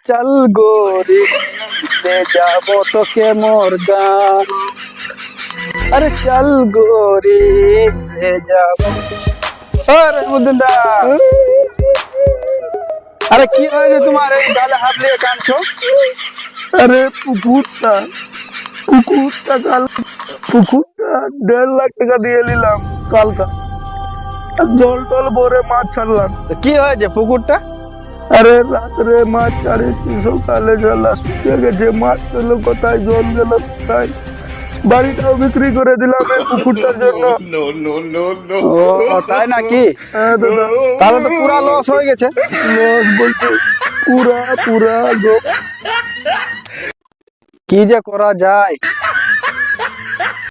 চল গোরি ले जाबो तो के मोर गान अरे चल गोरी ले जाबो अरे मुदंदा अरे की है तुम्हारे गाले हाथ लिए कान छो अरे পুকুরটা কাল পুকুরটা 1.5 লাখ টাকা দিয়ে নিলাম কালকা আর জল টল ভরে মাছ ছাড়লাম। তো কি হয়েছে পুকুরটা আরে রাত্রে মাছ ছাড়েছি সকালে জলা শুকিয়ে গেছে মাছ পেলো কোথায় জল গেল কোথায় বাড়িটাও বিক্রি করে দিলাম এই পুকুরটার জন্য। ও তাই নাকি হ্যাঁ দাদা তাহলে তো পুরা লস হয়ে গেছে লস বলতে পুরা কি যে করা যায়